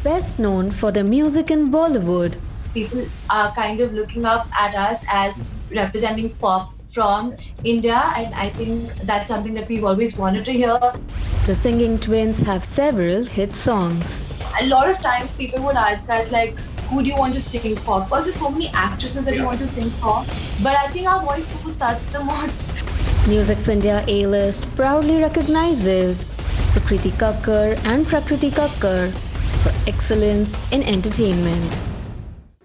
best known for their music in Bollywood. People are kind of looking up at us as representing pop from India, and I think that's something that we've always wanted to hear. The singing twins have several hit songs. A lot of times people would ask us like, who do you want to sing for? Of course, there's so many actresses that you want to sing for, but I think our voice suits us the most. Music's India A-list proudly recognizes Sukriti Kakkar and Prakriti Kakkar for excellence in entertainment.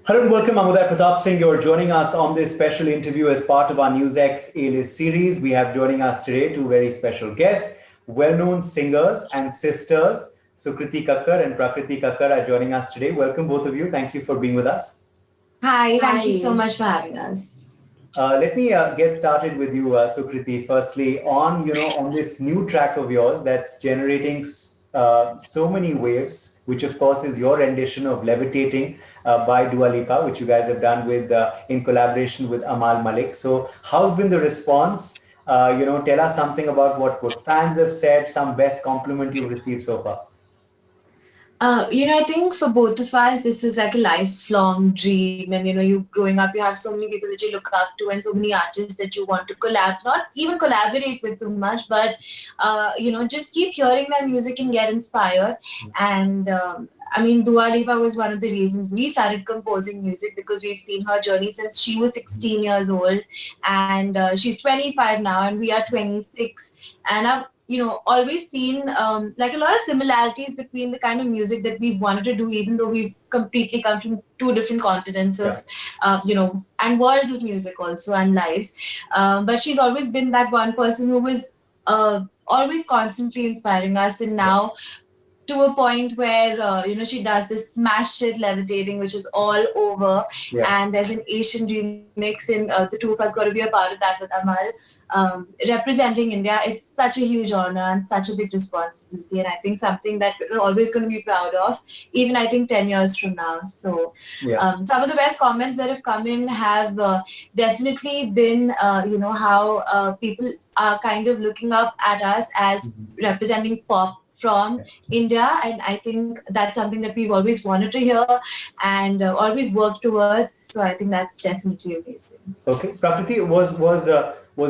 Hello and welcome. I'm Uday Pratap Singh. You're joining us on this special interview as part of our NewsX A-list series. We have joining us today two very special guests, well-known singers and sisters. Sukriti Kakkar and Prakriti Kakkar are joining us today. Welcome both of you. Thank you for being with us. Hi, thank you so much for having us. Let me get started with you, Sukriti. Firstly, on this new track of yours that's generating so many waves, which of course is your rendition of "Levitating" by Dua Lipa, which you guys have done with in collaboration with Amal Malik. So, how's been the response? Tell us something about what fans have said. Some best compliment you've received so far. I think for both of us, this was like a lifelong dream. And, you growing up, you have so many people that you look up to and so many artists that you want to not even collaborate with so much, but, just keep hearing their music and get inspired. And, Dua Lipa was one of the reasons we started composing music because we've seen her journey since she was 16 years old. And she's 25 now, and we are 26. And I've always seen like a lot of similarities between the kind of music that we wanted to do, even though we've completely come from two different continents of, and worlds of music also and lives. But she's always been that one person who was always constantly inspiring us. And now, to a point where she does this smash hit "Levitating," which is all over, and there's an Asian remix, and the two of us got to be a part of that with Amal, representing India. It's such a huge honor and such a big responsibility, and I think something that we're always going to be proud of, even I think 10 years from now. So some of the best comments that have come in have definitely been how people are kind of looking up at us as representing pop from India, and I think that's something that we've always wanted to hear and always worked towards. So I think that's definitely amazing. Okay, Prakriti, was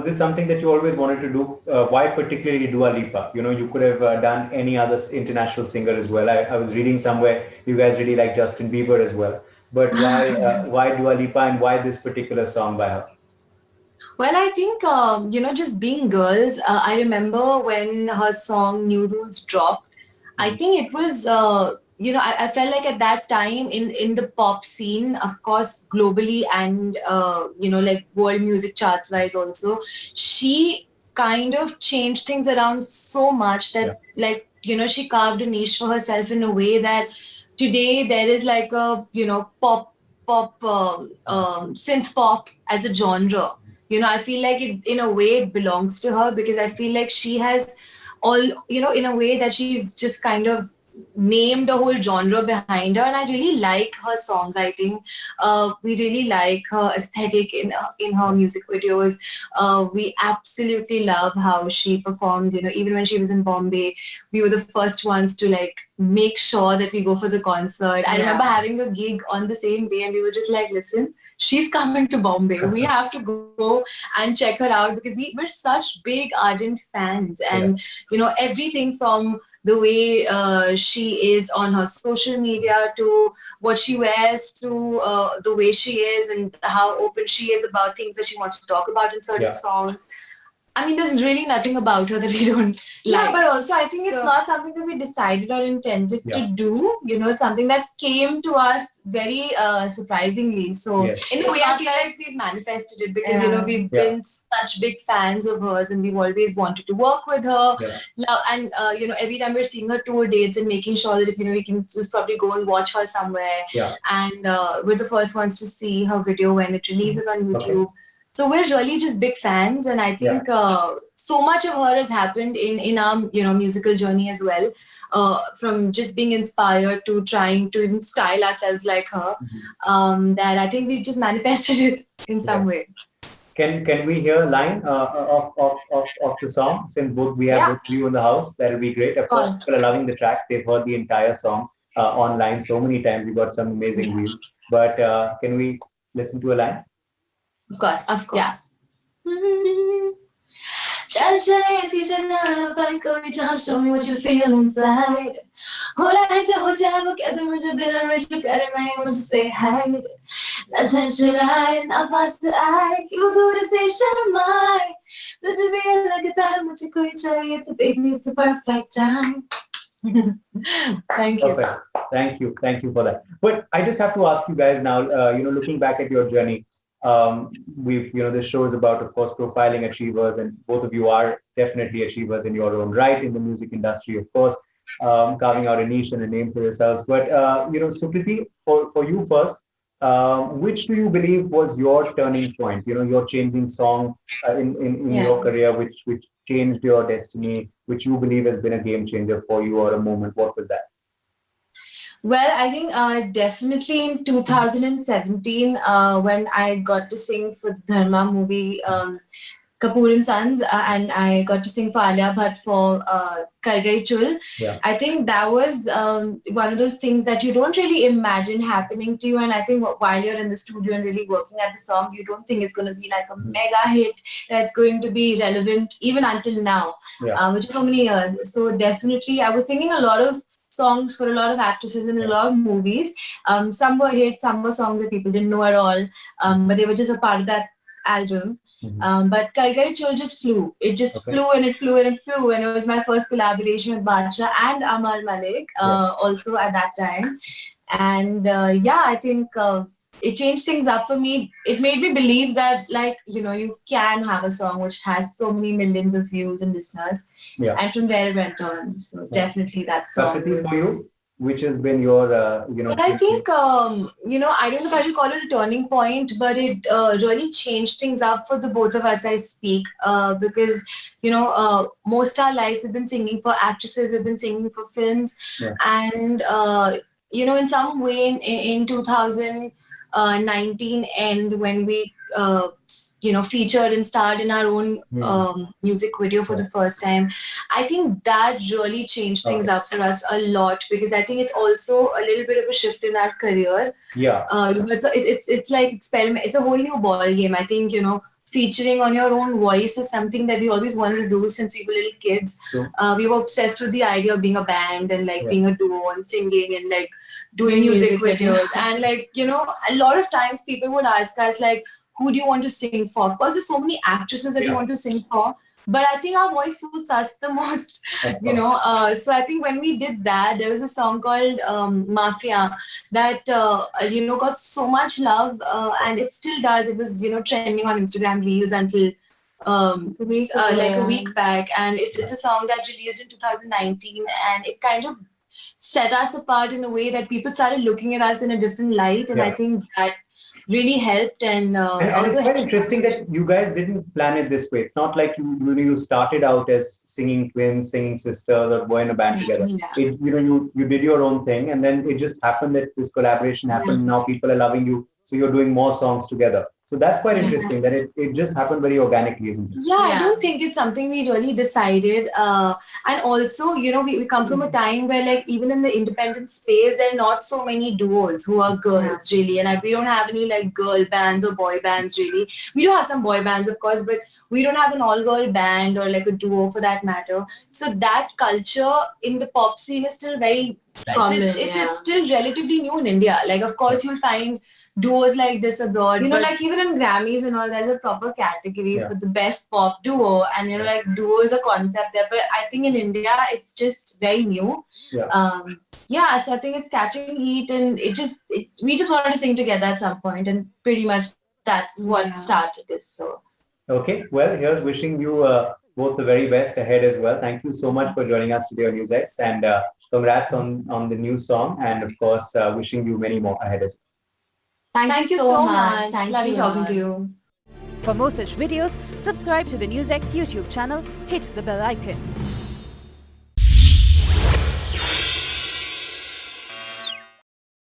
this something that you always wanted to do? Why particularly Dua Lipa? You could have done any other international singer as well. I was reading somewhere you guys really like Justin Bieber as well, but why Dua Lipa and why this particular song by her? Well, I think, just being girls, I remember when her song New Rules dropped, I think it was, I felt like at that time in the pop scene, of course, globally and, like world music charts wise also, she kind of changed things around so much that, she carved a niche for herself in a way that today there is like a, synth pop as a genre. I feel like in a way it belongs to her because I feel like she has all, in a way that she's just kind of named a whole genre behind her, and I really like her songwriting. We really like her aesthetic in her music videos. We absolutely love how she performs. Even when she was in Bombay, we were the first ones to like make sure that we go for the concert. I remember having a gig on the same day, and we were just like, listen, she's coming to Bombay. We have to go and check her out because we're such big ardent fans, and everything from the way she is on her social media to what she wears to the way she is and how open she is about things that she wants to talk about in certain songs. I mean, there's really nothing about her that we don't like. Yeah, but also I think it's not something that we decided or intended to do. It's something that came to us very surprisingly. So in a way, I feel like we've manifested it because, we've been such big fans of hers and we've always wanted to work with her. And, every time we're seeing her tour dates and making sure that if, we can just probably go and watch her somewhere. And we're the first ones to see her video when it releases on YouTube. Okay. So we're really just big fans, and I think so much of her has happened in our musical journey as well. From just being inspired to trying to even style ourselves like her, that I think we've just manifested it in some way. Can we hear a line of the song? Since both we have both you in the house, that would be great. Of course, people are loving the track. They've heard the entire song. online so many times. You got some amazing views. But can we listen to a line? Of course. Yeah. चल चले ऐसी जगह पर कोई जहाँ show me what you feel inside. हो रहा है जो हो जाए वो कह दे मुझे दिल में जो करे मैं मुझसे hide. ना सच चलाए ना fast आए क्यों दूर से शर्माए. तुझे भी लगता है मुझे कोई चाहिए तो baby it's a perfect time. Thank you. Perfect. Thank you for that. But I just have to ask you guys now, looking back at your journey, this show is about, of course, profiling achievers, and both of you are definitely achievers in your own right in the music industry, of course, carving out a niche and a name for yourselves. But, Sukriti, for you first, which do you believe was your turning point, your changing song in your career, which changed your destiny, which you believe has been a game changer for you, or a moment? What was that? Well, I think definitely in 2017, when I got to sing for the Dharma movie, Kapoor and Sons, and I got to sing for Alia Bhatt for Kar Gayi Chul. Yeah. I think that was one of those things that you don't really imagine happening to you. And I think while you're in the studio and really working at the song, you don't think it's going to be like a mega hit that's going to be relevant even until now, which is so many years. So definitely, I was singing a lot of songs for a lot of actresses in a lot of movies. Some were hits, some were songs that people didn't know at all, but they were just a part of that album. But Kar Gayi Chul just flew. It just flew and it flew and it flew. And it was my first collaboration with Badshah and Amal Malik also at that time. And I think it changed things up for me. It made me believe that, you can have a song which has so many millions of views and listeners. Yeah. And from there it went on. So definitely that song. For you, which has been your, I think, I don't know if I should call it a turning point, but it really changed things up for the both of us, I speak, because, most our lives have been singing for actresses, have been singing for films. Yeah. And, in some way in 2019 end, when we featured and starred in our own music video for the first time, I think that really changed things up for us a lot, because I think it's also a little bit of a shift in our career. Yeah. It's like experiment. It's a whole new ball game. I think, featuring on your own voice is something that we always wanted to do since we were little kids. Sure. We were obsessed with the idea of being a band and being a duo and singing and doing music videos. And a lot of times people would ask us who do you want to sing for? Of course, there's so many actresses that you want to sing for, but I think our voice suits us the most, So I think when we did that, there was a song called Mafia that, got so much love, and it still does. It was, trending on Instagram Reels until a week back. And it's a song that released in 2019, and it kind of set us apart in a way that people started looking at us in a different light. And I think that really helped. And it's quite interesting that you guys didn't plan it this way. It's not like you started out as singing twins, singing sisters, or were in a band together. Yeah. You did your own thing, and then it just happened that this collaboration happened. Now people are loving you, so you're doing more songs together. So that's quite interesting that it just happened very organically, isn't it? Yeah, I don't think it's something we really decided. And also, we come from a time where even in the independent space, there are not so many duos who are girls really. And we don't have any girl bands or boy bands really. We do have some boy bands, of course, but we don't have an all-girl band or a duo for that matter. So that culture in the pop scene is still very common. It's still relatively new in India. Of course, you'll find duos like this abroad. Even in Grammys and all, there's a proper category for the best pop duo. And, duo is a concept there. But I think in India, it's just very new. Yeah. So I think it's catching heat. And we just wanted to sing together at some point. And pretty much that's what started this. So. Okay. Well, here's wishing you both the very best ahead as well. Thank you so much for joining us today on NewsX. And congrats on the new song. And, of course, wishing you many more ahead as well. Thank you so much. Lovely talking to you. For more such videos, subscribe to the NewsX YouTube channel, hit the bell icon.